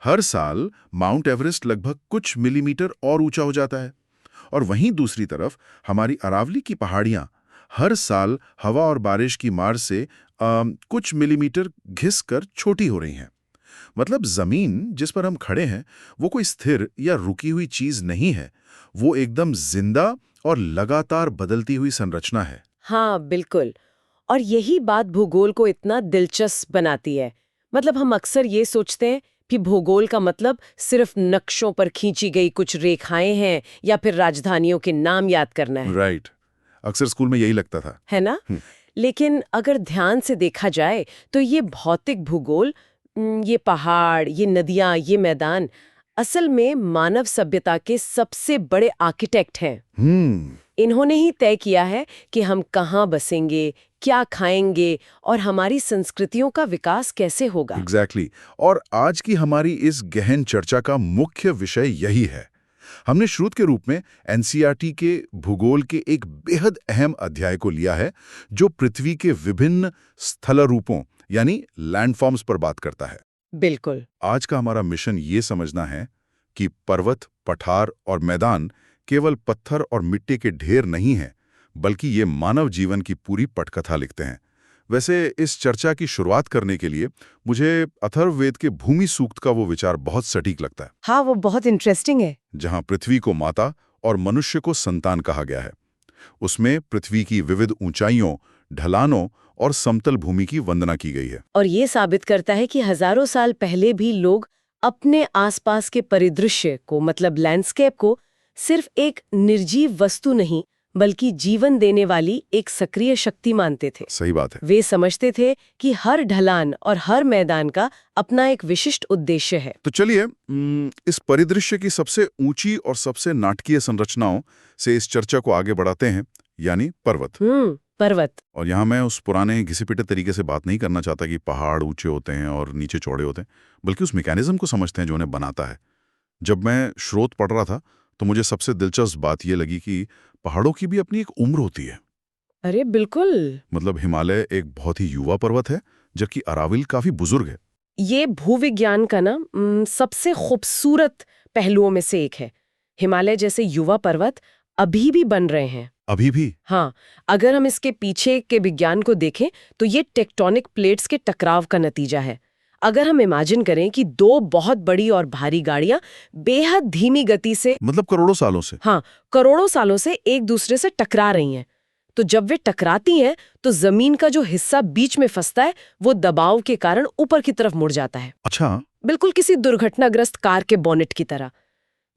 हर साल mount Everest लगभग कुछ मिलीमीटर और ऊंचा हो जाता है, और वहीं दूसरी तरफ हमारी अरावली की पहाड़ियां हर साल हवा और बारिश की मार से कुछ मिलीमीटर घिसकर छोटी हो रही हैं। मतलब जमीन जिस पर हम खड़े हैं वो कोई स्थिर या रुकी हुई चीज नहीं है, वो एकदम जिंदा और लगातार बदलती हुई संरचना है। हाँ, बिल्कुल। और यही बात भूगोल को इतना दिलचस्प बनाती है। मतलब हम अक्सर ये सोचते हैं कि भूगोल का मतलब सिर्फ नक्शों पर खींची गई कुछ रेखाएं हैं या फिर राजधानियों के नाम याद करना है। राइट। अक्सर स्कूल में यही लगता था। है ना? लेकिन अगर ध्यान से देखा जाए तो ये भौतिक भूगोल, ये पहाड़, ये नदियां, ये मैदान असल में मानव सभ्यता के सबसे बड़े आर्किटेक्ट हैं। इन्होंने ही तय किया है कि हम कहाँ बसेंगे, क्या खाएंगे और हमारी संस्कृतियों का विकास कैसे होगा। एग्जैक्टली। और आज की हमारी इस गहन चर्चा का मुख्य विषय यही है। हमने स्रोत के रूप में एनसीईआरटी के भूगोल के एक बेहद अहम अध्याय को लिया है, जो पृथ्वी के विभिन्न स्थल रूपों यानी लैंडफॉर्म्स पर बात करता है। बिल्कुल। आज का हमारा मिशन ये समझना है कि पर्वत, पठार और मैदान केवल पत्थर और मिट्टी के ढेर नहीं हैं, बल्कि ये मानव जीवन की पूरी पटकथा लिखते हैं। वैसे इस चर्चा की शुरुआत करने के लिए मुझे अथर्ववेद के भूमि सूक्त का वो विचार बहुत सटीक लगता है। हाँ, वो बहुत इंटरेस्टिंग है। जहाँ पृथ्वी को माता और मनुष्य को संतान कहा गया है। उसमें पृथ्वी की विविध ऊंचाइयों, ढलानों और समतल भूमि की वंदना की गई है। और ये साबित करता है कि हजारों साल पहले भी लोग अपने आसपास के परिदृश्य को, मतलब लैंडस्केप को, सिर्फ एक निर्जीव वस्तु नहीं बल्कि जीवन देने वाली एक सक्रिय शक्ति मानते थे। सही बात है। वे समझते थे कि हर ढलान और हर मैदान का अपना एक विशिष्ट उद्देश्य है। तो चलिए इस परिदृश्य की सबसे ऊंची और सबसे नाटकीय संरचनाओं से इस चर्चा को आगे बढ़ाते हैं, यानी पर्वत। पर्वत। और यहाँ मैं उस पुराने घिसे-पिटे तरीके से बात नहीं करना चाहता कि पहाड़ ऊंचे होते हैं और नीचे चौड़े होते हैं, बल्कि उस मैकेनिज्म को समझते हैं जो उन्हें बनाता है। जब मैं स्रोत पढ़ रहा था तो मुझे सबसे दिलचस्प बात यह लगी कि पहाड़ों की भी अपनी एक उम्र होती है। अरे बिल्कुल। मतलब हिमालय एक बहुत ही युवा पर्वत है, जबकि अरावली काफी बुजुर्ग है। ये भूविज्ञान का ना सबसे खूबसूरत पहलुओं में से एक है। हिमालय जैसे युवा पर्वत अभी भी बन रहे हैं। अभी भी? हाँ, अगर हम इसके पीछे के विज्ञान को देखें तो ये टेक्टोनिक प्लेट्स के टकराव का नतीजा है। अगर हम इमेजिन करें कि दो बहुत बड़ी और भारी गाड़ियां बेहद धीमी गति से, मतलब करोड़ों सालों से? हाँ, करोड़ों सालों से एक दूसरे से टकरा रही हैं, तो जब वे टकराती हैं तो जमीन का जो हिस्सा बीच में फंसता है वो दबाव के कारण ऊपर की तरफ मुड़ जाता है। अच्छा। बिल्कुल किसी दुर्घटनाग्रस्त कार के बोनेट की तरह।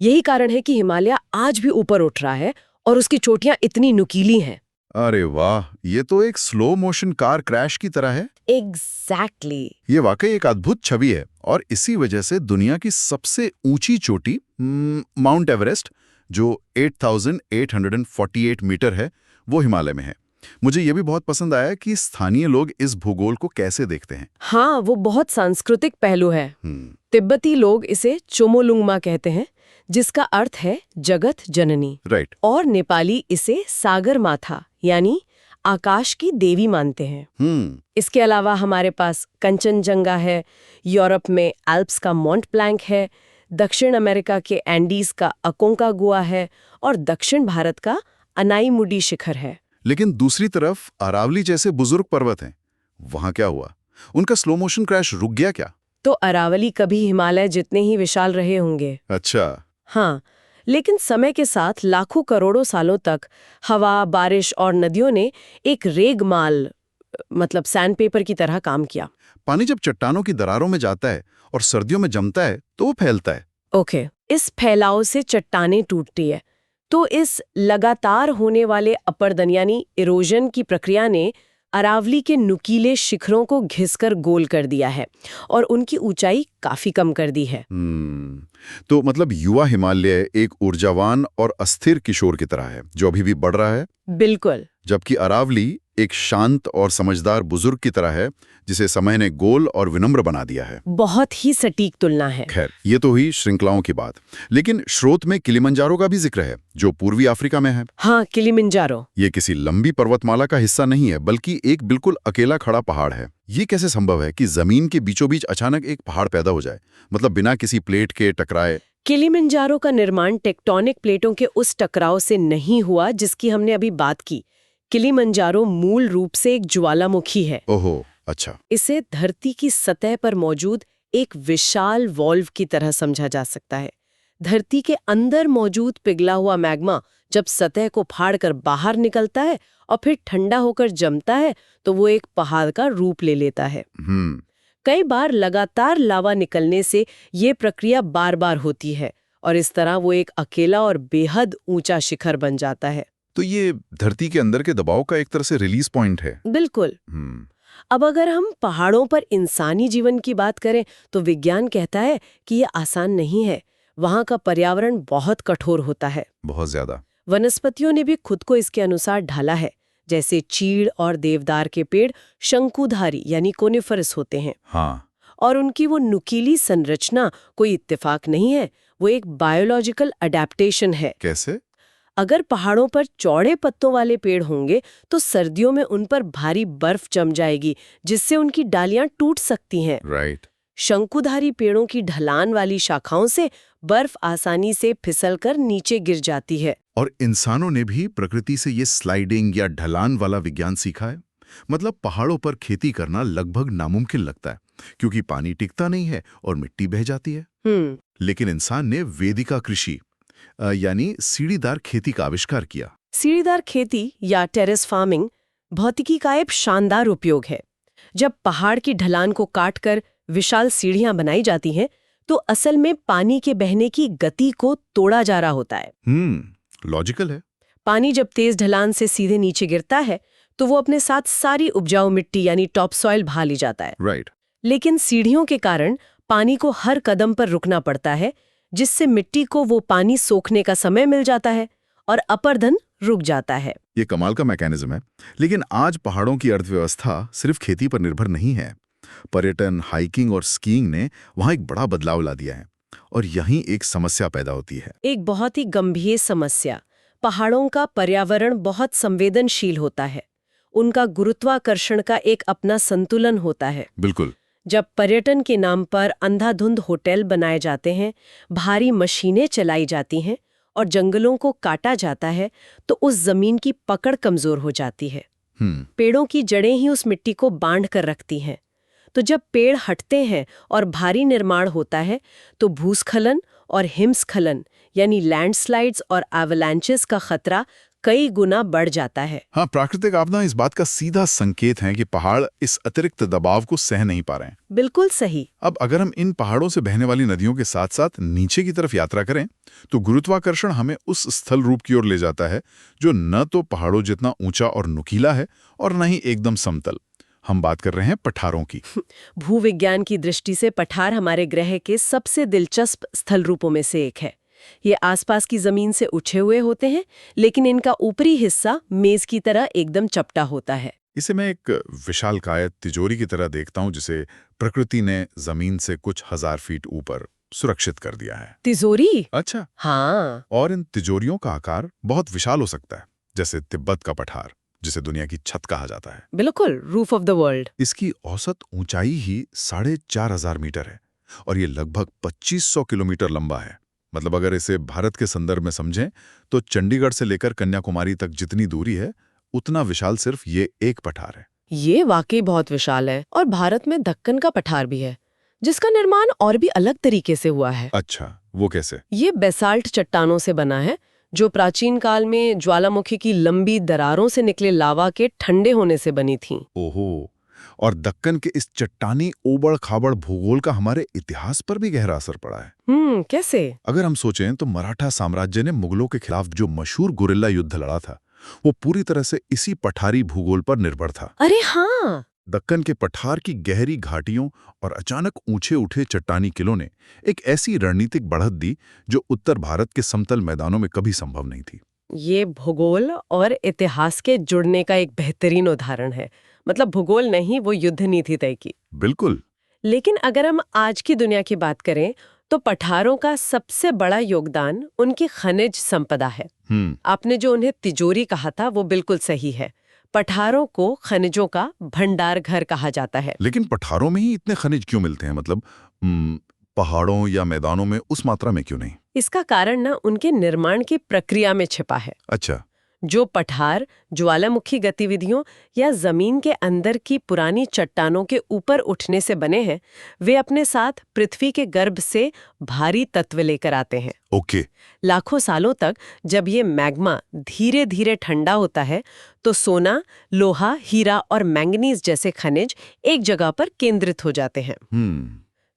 यही कारण है कि हिमालय आज भी ऊपर उठ रहा है और उसकी चोटियां इतनी नुकीली हैं। अरे वाह, ये तो एक स्लो मोशन कार क्रैश की तरह है। एग्जैक्टली। ये वाकई एक अद्भुत छवि है, और इसी वजह से दुनिया की सबसे ऊंची चोटी माउंट एवरेस्ट, जो 8,848 मीटर है, वो हिमालय में है। मुझे ये भी बहुत पसंद आया कि स्थानीय लोग इस भूगोल को कैसे देखते हैं। हाँ, वो बहुत सांस्कृतिक पहलू है। तिब्बती लोग इसे चोमोलुंगमा कहते हैं, जिसका अर्थ है जगत जननी। राइट। और नेपाली इसे सागर माथा यानी आकाश की देवी मानते हैं। इसके अलावा हमारे पास कंचनजंगा है, यूरोप में एल्प्स का मोंट ब्लैंक है, दक्षिण अमेरिका के एंडीज का अकोंकागुआ है और दक्षिण भारत का अनाईमुडी शिखर है। लेकिन दूसरी तरफ अरावली जैसे बुजुर्ग पर्वत हैं, वहां क्या हुआ? उनका स्लो मोशन क्रैश रुक गया क्या? तो अरावली कभी हिमालय जितने ही विशाल रहे होंगे। अच्छा। हाँ, लेकिन समय के साथ लाखों करोड़ों सालों तक हवा, बारिश और नदियों ने एक रेगमाल, मतलब सैंडपेपर की तरह काम किया। पानी जब चट्टानों की दरारों में जाता है और सर्दियों में जमता है तो वो फैलता है। ओके। इस फैलाव से चट्टानें टूटती है। तो इस लगातार होने वाले अपरदन यानी इरोजन की प्रक्रिया ने अरावली के नुकीले शिखरों को घिसकर गोल कर दिया है और उनकी ऊंचाई काफी कम कर दी है। तो मतलब युवा हिमालय एक ऊर्जावान और अस्थिर किशोर की तरह है, जो अभी भी बढ़ रहा है। बिल्कुल। जबकि अरावली एक शांत और समझदार बुजुर्ग की तरह है जिसे समय ने गोल और विनम्र बना दिया है। बहुत ही सटीक तुलना है। खैर, ये तो हुई श्रृंखलाओं की बात, लेकिन स्रोत में किलिमंजारो का भी जिक्र है जो पूर्वी अफ्रीका में है। हाँ, किलिमंजारो। ये किसी लंबी पर्वतमाला का हिस्सा नहीं है बल्कि एक बिल्कुल अकेला खड़ा पहाड़ है। ये कैसे संभव है कि जमीन के बीचों बीच अचानक एक पहाड़ पैदा हो जाए, मतलब बिना किसी प्लेट के टकराए? किलिमंजारो का निर्माण टेक्टोनिक प्लेटों के उस टकराव से नहीं हुआ जिसकी हमने अभी बात की। किलिमंजारो मूल रूप से एक ज्वालामुखी है। ओहो, अच्छा। इसे धरती की सतह पर मौजूद एक विशाल वॉल्व की तरह समझा जा सकता है। धरती के अंदर मौजूद पिघला हुआ मैग्मा जब सतह को फाड़कर बाहर निकलता है और फिर ठंडा होकर जमता है तो वो एक पहाड़ का रूप ले लेता है। कई बार लगातार लावा निकलने से ये प्रक्रिया बार बार होती है और इस तरह वो एक अकेला और बेहद ऊंचा शिखर बन जाता है। तो ये धरती के अंदर के दबाव का एक तरह से रिलीज पॉइंट है। बिल्कुल। अब अगर हम पहाड़ों पर इंसानी जीवन की बात करें तो विज्ञान कहता है कि ये आसान नहीं है। वहाँ का पर्यावरण बहुत कठोर होता है। बहुत ज्यादा। वनस्पतियों ने भी खुद को इसके अनुसार ढाला है। जैसे चीड़ और देवदार के पेड़ शंकुधारी यानी कोनिफरस होते हैं। हाँ। और उनकी वो नुकीली संरचना कोई इत्तेफाक नहीं है, वो एक बायोलॉजिकल अडेप्टेशन है। कैसे? अगर पहाड़ों पर चौड़े पत्तों वाले पेड़ होंगे तो सर्दियों में उन पर भारी बर्फ जम जाएगी जिससे उनकी डालियां टूट सकती हैं। राइट। शंकुधारी पेड़ों की ढलान वाली शाखाओं से बर्फ आसानी से फिसलकर नीचे गिर जाती है। और इंसानों ने भी प्रकृति से ये स्लाइडिंग या ढलान वाला विज्ञान सीखा है। मतलब पहाड़ों पर खेती करना लगभग नामुमकिन लगता है क्योंकि पानी टिकता नहीं है और मिट्टी बह जाती है। लेकिन इंसान ने वेदिका कृषि यानी सीढ़ीदार खेती का आविष्कार किया। सीढ़ीदार खेती या टेरेस फार्मिंग भौतिकी का एक शानदार उपयोग है। जब पहाड़ की ढलान को काटकर विशाल सीढ़ियां बनाई जाती हैं तो असल में पानी के बहने की गति को तोड़ा जा रहा होता है। लॉजिकल है। पानी जब तेज ढलान से सीधे नीचे गिरता है तो वो अपने साथ सारी उपजाऊ मिट्टी यानी टॉप सॉइल भा ली जाता है। राइट। लेकिन सीढ़ियों के कारण पानी को हर कदम पर रुकना पड़ता है जिससे मिट्टी को वो पानी सोखने का समय मिल जाता है और अपर्दन रुक जाता है। ये कमाल का मैकेनिज्म है। लेकिन आज पहाड़ों की अर्थव्यवस्था सिर्फ खेती पर निर्भर नहीं है। पर्यटन, हाइकिंग और स्कीइंग ने वहां एक बड़ा बदलाव ला दिया है और यहीं एक समस्या पैदा होती है। एक बहुत ही गंभीर समस्या। पहाड़ों का पर्यावरण बहुत संवेदनशील होता है। उनका गुरुत्वाकर्षण का एक अपना संतुलन होता है। बिल्कुल। जब पर्यटन के नाम पर अंधाधुंध होटल बनाए जाते हैं, भारी मशीनें चलाई जाती हैं और जंगलों को काटा जाता है तो उस जमीन की पकड़ कमजोर हो जाती है। पेड़ों की जड़ें ही उस मिट्टी को बांध कर रखती हैं। तो जब पेड़ हटते हैं और भारी निर्माण होता है तो भूस्खलन और हिमस्खलन यानी लैंडस्लाइड्स और एवलांचेस का खतरा कई गुना बढ़ जाता है। हाँ, प्राकृतिक आपदा इस बात का सीधा संकेत है कि पहाड़ इस अतिरिक्त दबाव को सह नहीं पा रहे हैं। बिल्कुल सही। अब अगर हम इन पहाड़ों से बहने वाली नदियों के साथ साथ नीचे की तरफ यात्रा करें तो गुरुत्वाकर्षण हमें उस स्थल रूप की ओर ले जाता है जो न तो पहाड़ों जितना ऊंचा और नुकीला है और न ही एकदम समतल। हम बात कर रहे हैं पठारों की। भूविज्ञान की दृष्टि से पठार हमारे ग्रह के सबसे दिलचस्प स्थल रूपों में से एक है। ये आसपास की जमीन से उठे हुए होते हैं लेकिन इनका ऊपरी हिस्सा मेज की तरह एकदम चपटा होता है। इसे मैं एक विशालकाय तिजोरी की तरह देखता हूं जिसे प्रकृति ने जमीन से कुछ हजार फीट ऊपर सुरक्षित कर दिया है। तिजोरी? अच्छा। हाँ। और इन तिजोरियों का आकार बहुत विशाल हो सकता है, जैसे तिब्बत का पठार जिसे दुनिया की छत कहा जाता है। बिल्कुल, रूफ ऑफ द वर्ल्ड। इसकी औसत ऊंचाई ही 4,500 मीटर है और ये लगभग 2500 किलोमीटर लंबा है। मतलब अगर इसे भारत के संदर्भ में समझें तो चंडीगढ़ से लेकर कन्याकुमारी तक जितनी दूरी है उतना विशाल सिर्फ ये एक पठार है। ये वाकई बहुत विशाल है। और भारत में दक्कन का पठार भी है जिसका निर्माण और भी अलग तरीके से हुआ है। अच्छा, वो कैसे? ये बेसाल्ट चट्टानों से बना है जो प्राचीन काल में ज्वालामुखी की लंबी दरारों से निकले लावा के ठंडे होने से बनी थीं। ओहो, और दक्कन के इस चट्टानी ओबड़ खाबड़ भूगोल का हमारे इतिहास पर भी गहरा असर पड़ा है। कैसे? अगर हम सोचें तो मराठा साम्राज्य ने मुगलों के खिलाफ जो मशहूर गुरिल्ला युद्ध लड़ा था वो पूरी तरह से इसी पठारी भूगोल पर निर्भर था। अरे हाँ। दक्कन के पठार की गहरी घाटियों और अचानक ऊंचे उठे चट्टानी किलों ने एक ऐसी रणनीतिक बढ़त दी जो उत्तर भारत के समतल मैदानों में कभी संभव नहीं थी। ये भूगोल और इतिहास के जुड़ने का एक बेहतरीन उदाहरण है। मतलब भूगोल नहीं, वो युद्ध नीति तय की। बिल्कुल। लेकिन अगर हम आज की दुनिया की बात करें तो पठारों का सबसे बड़ा योगदान उनकी खनिज संपदा है। आपने जो उन्हें तिजोरी कहा था वो बिल्कुल सही है। पठारों को खनिजों का भंडार घर कहा जाता है। लेकिन पठारों में ही इतने खनिज क्यों मिलते हैं? मतलब पहाड़ों या मैदानों में उस मात्रा में क्यों नहीं? इसका कारण ना उनके निर्माण की प्रक्रिया में छिपा है। अच्छा। जो पठार ज्वालामुखी गतिविधियों या जमीन के अंदर की पुरानी चट्टानों के ऊपर उठने से बने हैं, वे अपने साथ पृथ्वी के गर्भ से भारी तत्व लेकर आते हैं। ओके। लाखों सालों तक जब ये मैग्मा धीरे धीरे ठंडा होता है तो सोना, लोहा, हीरा और मैंगनीज जैसे खनिज एक जगह पर केंद्रित हो जाते हैं।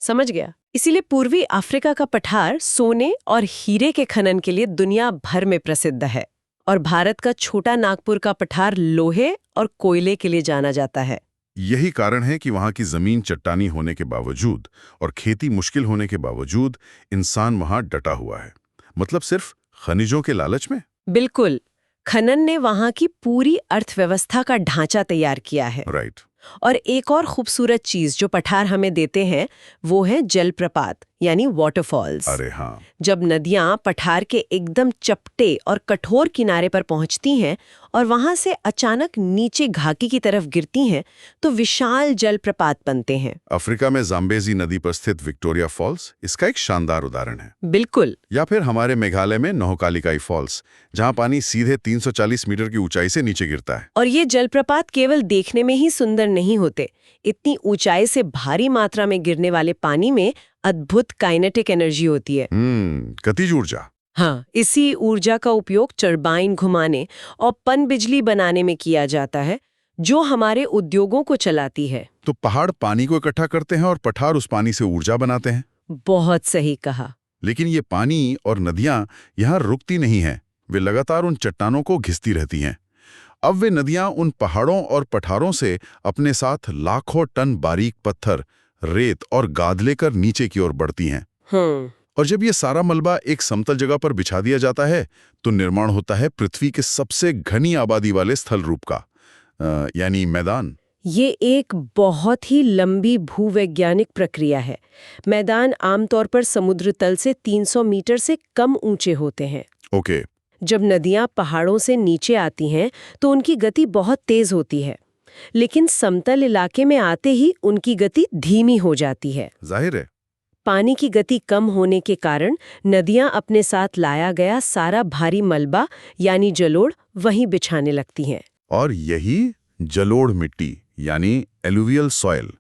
समझ गया? इसीलिए पूर्वी अफ्रीका का पठार सोने और हीरे के खनन के लिए दुनिया भर में प्रसिद्ध है, और भारत का छोटा नागपुर का पठार लोहे और कोयले के लिए जाना जाता है। यही कारण है कि वहां की जमीन चट्टानी होने के बावजूद और खेती मुश्किल होने के बावजूद इंसान वहां डटा हुआ है। मतलब सिर्फ खनिजों के लालच में? बिल्कुल। खनन ने वहां की पूरी अर्थव्यवस्था का ढांचा तैयार किया है। राइट। और एक और खूबसूरत चीज जो पठार हमें देते हैं वो है जलप्रपात यानी वाटरफॉल्स। अरे हाँ। जब नदियां पठार के एकदम चपटे और कठोर किनारे पर पहुंचती हैं और वहां से अचानक नीचे घाटी की तरफ गिरती हैं तो विशाल जलप्रपात बनते हैं। अफ्रीका में जाम्बेजी नदी पर स्थित विक्टोरिया फॉल्स इसका एक शानदार उदाहरण है। बिल्कुल। या फिर हमारे मेघालय में नोहकालिकाई फॉल्स, जहां पानी सीधे 340 मीटर की ऊंचाई से नीचे गिरता है। और ये जलप्रपात केवल देखने में ही सुंदर नहीं होते, इतनी ऊंचाई से भारी मात्रा में गिरने वाले पानी में अद्भुत काइनेटिक एनर्जी होती है। गतिज ऊर्जा। हाँ, इसी ऊर्जा का उपयोग टरबाइन घुमाने और पनबिजली बनाने में किया जाता है, जो हमारे उद्योगों को चलाती है। तो पहाड़ पानी को इकट्ठा करते हैं और पठार उस पानी से ऊर्जा बनाते हैं। बहुत सही कहा। लेकिन ये पानी और नदियां यहाँ रुकती नहीं हैं, वे लगातार उन चट्टानों को घिसती रहती हैं। अब वे नदियां उन पहाड़ों और पठारों से अपने साथ लाखों टन बारीक पत्थर, रेत और गाद लेकर नीचे की ओर बढ़ती हैं। और जब ये सारा मलबा एक समतल जगह पर बिछा दिया जाता है तो निर्माण होता है पृथ्वी के सबसे घनी आबादी वाले स्थल रूप का, यानी मैदान। ये एक बहुत ही लंबी भूवैज्ञानिक प्रक्रिया है। मैदान आमतौर पर समुद्र तल से 300 मीटर से कम ऊंचे होते हैं। ओके। जब नदियां पहाड़ों से नीचे आती हैं तो उनकी गति बहुत तेज होती है, लेकिन समतल इलाके में आते ही उनकी गति धीमी हो जाती है। जाहिर है। पानी की गति कम होने के कारण नदियां अपने साथ लाया गया सारा भारी मलबा यानी जलोढ़ वहीं बिछाने लगती हैं। और यही जलोढ़ मिट्टी यानी एलुवियल सॉइल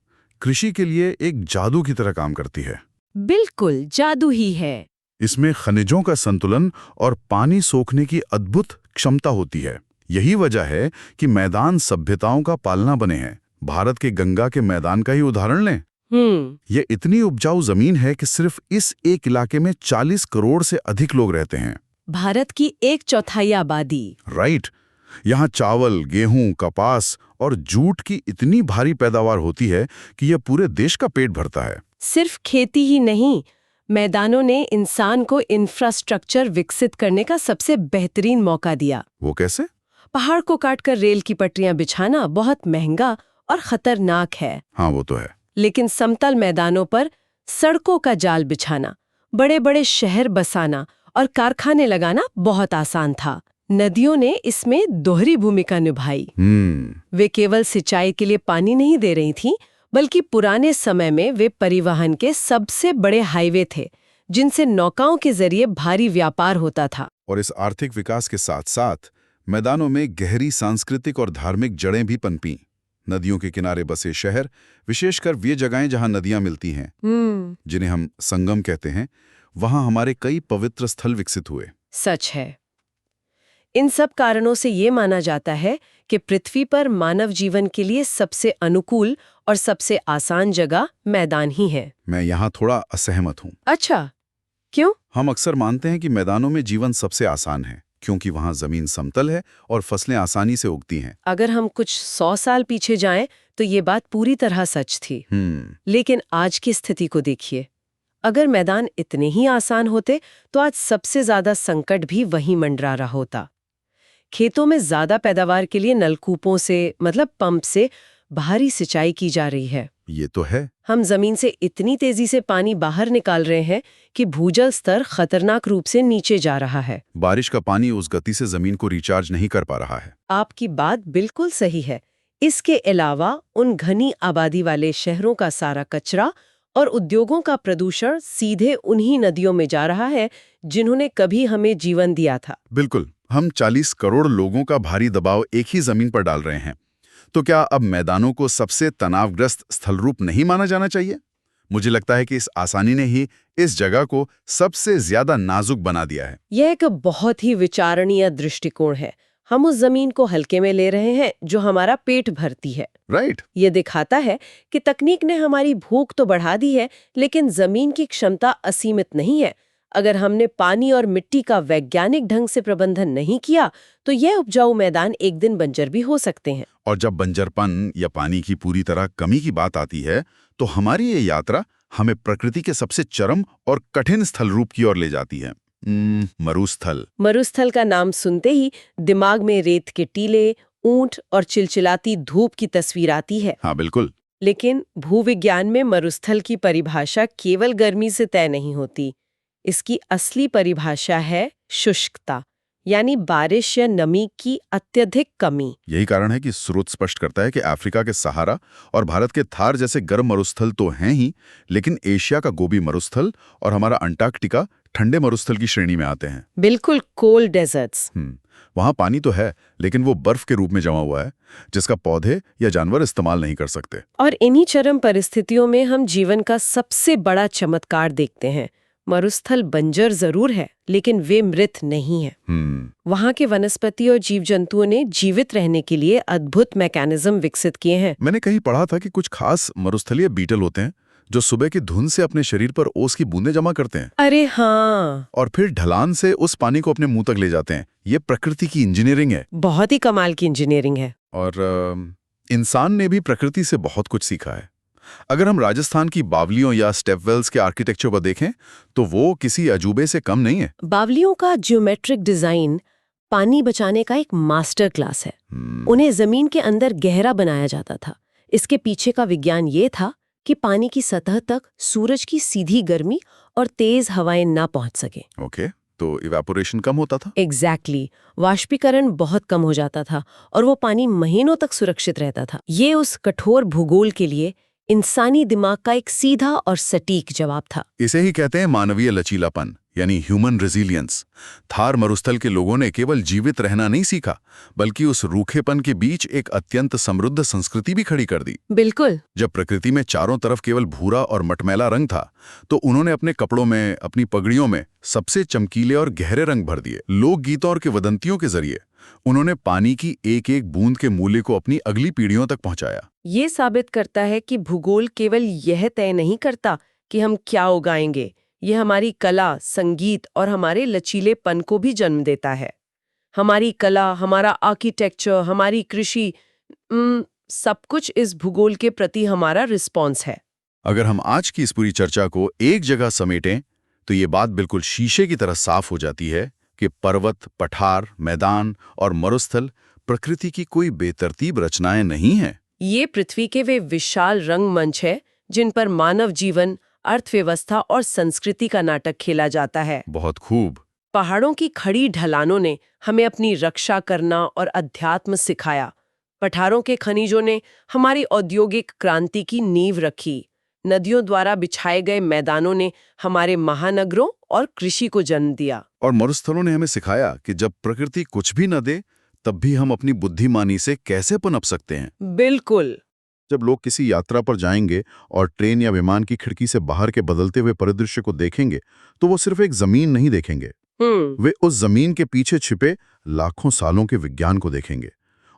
कृषि के लिए एक जादू की तरह काम करती है। बिल्कुल जादू ही है। इसमें खनिजों का संतुलन और पानी सोखने की अद्भुत क्षमता होती है। यही वजह है कि मैदान सभ्यताओं का पालना बने हैं। भारत के गंगा के मैदान का ही उदाहरण लें। ये इतनी उपजाऊ जमीन है कि सिर्फ इस एक इलाके में 40 करोड़ से अधिक लोग रहते हैं। भारत की 1/4 आबादी। राइट। यहाँ चावल, गेहूं, कपास और जूट की इतनी भारी पैदावार होती है कि यह पूरे देश का पेट भरता है। सिर्फ खेती ही नहीं, मैदानों ने इंसान को इंफ्रास्ट्रक्चर विकसित करने का सबसे बेहतरीन मौका दिया। वो कैसे? पहाड़ को काटकर रेल की पटरियां बिछाना बहुत महंगा और खतरनाक है। हाँ, वो तो है। लेकिन समतल मैदानों पर सड़कों का जाल बिछाना, बड़े बड़े शहर बसाना और कारखाने लगाना बहुत आसान था। नदियों ने इसमें दोहरी भूमिका निभाई। वे केवल सिंचाई के लिए पानी नहीं दे रही थीं, बल्कि पुराने समय में वे परिवहन के सबसे बड़े हाईवे थे, जिनसे नौकाओं के जरिए भारी व्यापार होता था। और इस आर्थिक विकास के साथ साथ मैदानों में गहरी सांस्कृतिक और धार्मिक जड़ें भी पनपीं। नदियों के किनारे बसे शहर, विशेषकर वे जगहें जहां नदियां मिलती हैं, जिन्हें हम संगम कहते हैं, वहां हमारे कई पवित्र स्थल विकसित हुए। सच है। इन सब कारणों से ये माना जाता है कि पृथ्वी पर मानव जीवन के लिए सबसे अनुकूल और सबसे आसान जगह मैदान ही है। मैं यहाँ थोड़ा असहमत हूँ। अच्छा, क्यों? हम अक्सर मानते हैं कि मैदानों में जीवन सबसे आसान है, क्योंकि वहाँ जमीन समतल है और फसलें आसानी से उगती हैं। अगर हम कुछ 100 साल पीछे जाएं, तो ये बात पूरी तरह सच थी। लेकिन आज की स्थिति को देखिए। अगर मैदान इतने ही आसान होते, तो आज सबसे ज्यादा संकट भी वहीं मंडरा रहा होता। खेतों में ज्यादा पैदावार के लिए नलकूपों से मतलब पंप से बाहरी सिंचाई की जा रही है। ये तो है। हम जमीन से इतनी तेजी से पानी बाहर निकाल रहे हैं कि भूजल स्तर खतरनाक रूप से नीचे जा रहा है। बारिश का पानी उस गति से जमीन को रिचार्ज नहीं कर पा रहा है। आपकी बात बिल्कुल सही है। इसके अलावा उन घनी आबादी वाले शहरों का सारा कचरा और उद्योगों का प्रदूषण सीधे उन्हीं नदियों में जा रहा है जिन्होंने कभी हमें जीवन दिया था। बिल्कुल, हम 40 करोड़ लोगों का भारी दबाव एक ही जमीन पर डाल रहे हैं। तो क्या अब मैदानों को सबसे तनावग्रस्त स्थल रूप नहीं माना जाना चाहिए? मुझे लगता है कि इस आसानी ने ही इस जगह को सबसे ज्यादा नाजुक बना दिया है। यह एक बहुत ही विचारणीय दृष्टिकोण है। हम उस जमीन को हल्के में ले रहे हैं जो हमारा पेट भरती है। राइट। ये दिखाता है कि तकनीक ने हमारी भूख तो बढ़ा दी है, लेकिन जमीन की क्षमता असीमित नहीं है। अगर हमने पानी और मिट्टी का वैज्ञानिक ढंग से प्रबंधन नहीं किया तो यह उपजाऊ मैदान एक दिन बंजर भी हो सकते हैं। और जब बंजरपन या पानी की पूरी तरह कमी की बात आती है तो हमारी ये यात्रा हमें प्रकृति के सबसे चरम और कठिन स्थल रूप की ओर ले जाती है। मरुस्थल। मरुस्थल का नाम सुनते ही दिमाग में रेत के टीले, ऊंट और चिलचिलाती धूप की तस्वीर आती है। हाँ बिल्कुल। लेकिन भूविज्ञान में मरुस्थल की परिभाषा केवल गर्मी से तय नहीं होती। इसकी असली परिभाषा है शुष्कता, यानी बारिश या नमी की अत्यधिक कमी। यही कारण है कि स्रोत स्पष्ट करता है कि अफ्रीका के सहारा और भारत के थार जैसे गर्म मरुस्थल तो हैं ही, लेकिन एशिया का गोबी मरुस्थल और हमारा अंटार्कटिका ठंडे मरुस्थल की श्रेणी में आते हैं। बिल्कुल, कोल्ड डेजर्ट्स। वहां पानी तो है, लेकिन वो बर्फ के रूप में जमा हुआ है जिसका पौधे या जानवर इस्तेमाल नहीं कर सकते। और इन्हीं चरम परिस्थितियों में हम जीवन का सबसे बड़ा चमत्कार देखते हैं। मरुस्थल बंजर जरूर है, लेकिन वे मृत नहीं है। वहाँ के वनस्पति और जीव जंतुओं ने जीवित रहने के लिए अद्भुत मैकेनिज्म विकसित किए हैं। मैंने कहीं पढ़ा था कि कुछ खास मरुस्थलीय बीटल होते हैं जो सुबह की धुंध से अपने शरीर पर ओस की बूंदें जमा करते हैं। अरे हाँ। और फिर ढलान से उस पानी को अपने मुंह तक ले जाते हैं। ये प्रकृति की इंजीनियरिंग है। बहुत ही कमाल की इंजीनियरिंग है। और इंसान ने भी प्रकृति से बहुत कुछ सीखा है। अगर हम राजस्थान की बावलियों या स्टेपवेल्स के आर्किटेक्चर को देखें तो वो किसी अजूबे से कम नहीं है। बावलियों का ज्योमेट्रिक डिजाइन पानी बचाने का एक मास्टर क्लास है। उन्हें जमीन के अंदर गहरा बनाया जाता था। इसके पीछे का विज्ञान ये था कि पानी की सतह तक सूरज की सीधी गर्मी और तेज हवाएं ना पहुंच सके। ओके, तो इवेपोरेशन कम होता था। एग्जैक्टली, वाष्पीकरण बहुत कम हो जाता था और वो पानी महीनों तक सुरक्षित रहता था। ये उस कठोर भूगोल के लिए इंसानी दिमाग का एक सीधा और सटीक जवाब था। इसे ही कहते हैं मानवीय लचीलापन, यानी ह्यूमन रेजिलियंस। थार मरुस्थल के लोगों ने केवल जीवित रहना नहीं सीखा, बल्कि उस रूखेपन के बीच एक अत्यंत समृद्ध संस्कृति भी खड़ी कर दी। बिल्कुल। जब प्रकृति में चारों तरफ केवल भूरा और मटमैला रंग था, तो उन्होंने अपने कपड़ों में, अपनी पगड़ियों में सबसे चमकीले और गहरे रंग भर दिए। लोकगीतों और किंवदंतियों के जरिए उन्होंने पानी की एक एक बूंद के मूल्य को अपनी अगली पीढ़ियों तक पहुंचाया। ये साबित करता है कि भूगोल केवल यह तय नहीं करता कि हम क्या उगाएंगे, ये हमारी कला, संगीत और हमारे लचीलेपन को भी जन्म देता है। हमारी कला, हमारा आर्किटेक्चर, हमारी कृषि, सब कुछ इस भूगोल के प्रति हमारा रिस्पॉन्स है। अगर हम आज की इस पूरी चर्चा को एक जगह समेटें तो ये बात बिल्कुल शीशे की तरह साफ हो जाती है कि पर्वत, पठार, मैदान और मरुस्थल प्रकृति की कोई बेतरतीब रचनाएं नहीं हैं। ये पृथ्वी के वे विशाल रंगमंच है जिन पर मानव जीवन, अर्थव्यवस्था और संस्कृति का नाटक खेला जाता है। बहुत खूब। पहाड़ों की खड़ी ढलानों ने हमें अपनी रक्षा करना और अध्यात्म सिखाया। पठारों के खनिजों ने हमारी औद्योगिक क्रांति की नींव रखी। नदियों द्वारा बिछाए गए मैदानों ने हमारे महानगरों और कृषि को जन्म दिया। और मरुस्थलों ने हमें सिखाया कि जब प्रकृति कुछ भी न दे, तब भी हम अपनी बुद्धिमानी से कैसे पनप सकते हैं। बिल्कुल। जब लोग किसी यात्रा पर जाएंगे और ट्रेन या विमान की खिड़की से बाहर के बदलते हुए परिदृश्य को देखेंगे, तो वो सिर्फ एक जमीन नहीं देखेंगे। वे उस जमीन के पीछे छिपे लाखों सालों के विज्ञान को देखेंगे,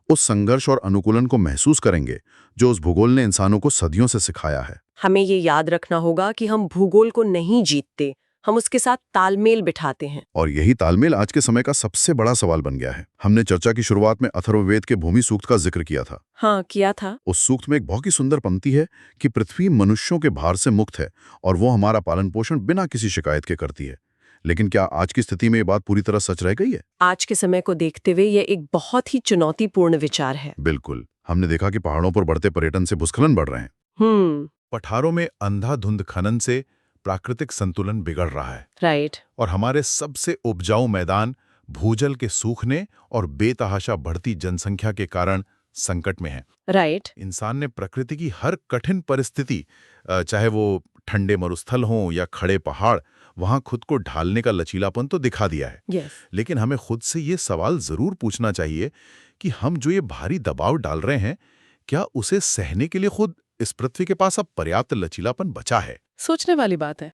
उस संघर्ष और अनुकूलन को महसूस करेंगे जो उस भूगोल ने इंसानों को सदियों से सिखाया है। हमें ये याद रखना होगा कि हम भूगोल को नहीं जीतते, हम उसके साथ तालमेल बिठाते हैं। और यही तालमेल आज के समय का सबसे बड़ा सवाल बन गया है। हमने चर्चा की शुरुआत में अथर्ववेद के भूमि सूक्त का जिक्र किया था। हाँ, किया था। उस सूक्त में एक बहुत ही सुंदर पंक्ति है कि पृथ्वी मनुष्यों के भार से मुक्त है और वो हमारा पालन पोषण बिना किसी शिकायत के करती है। लेकिन क्या आज की स्थिति में ये बात पूरी तरह सच रह गई है? आज के समय को देखते हुए यह एक बहुत ही चुनौतीपूर्ण विचार है। बिल्कुल। हमने देखा कि पहाड़ों पर बढ़ते पर्यटन से भूस्खलन बढ़ रहे हैं। पठारों में अंधाधुंध खनन से प्राकृतिक संतुलन बिगड़ रहा है। राइट। और हमारे सबसे उपजाऊ मैदान भूजल के सूखने और बेतहाशा बढ़ती जनसंख्या के कारण संकट में हैं। राइट। इंसान ने प्रकृति की हर कठिन परिस्थिति, चाहे वो ठंडे मरुस्थल हों या खड़े पहाड़, वहां खुद को ढालने का लचीलापन तो दिखा दिया है। यस। लेकिन हमें खुद से ये सवाल जरूर पूछना चाहिए कि हम जो ये भारी दबाव डाल रहे हैं, क्या उसे सहने के लिए खुद इस पृथ्वी के पास अब पर्याप्त लचीलापन बचा है? सोचने वाली बात है।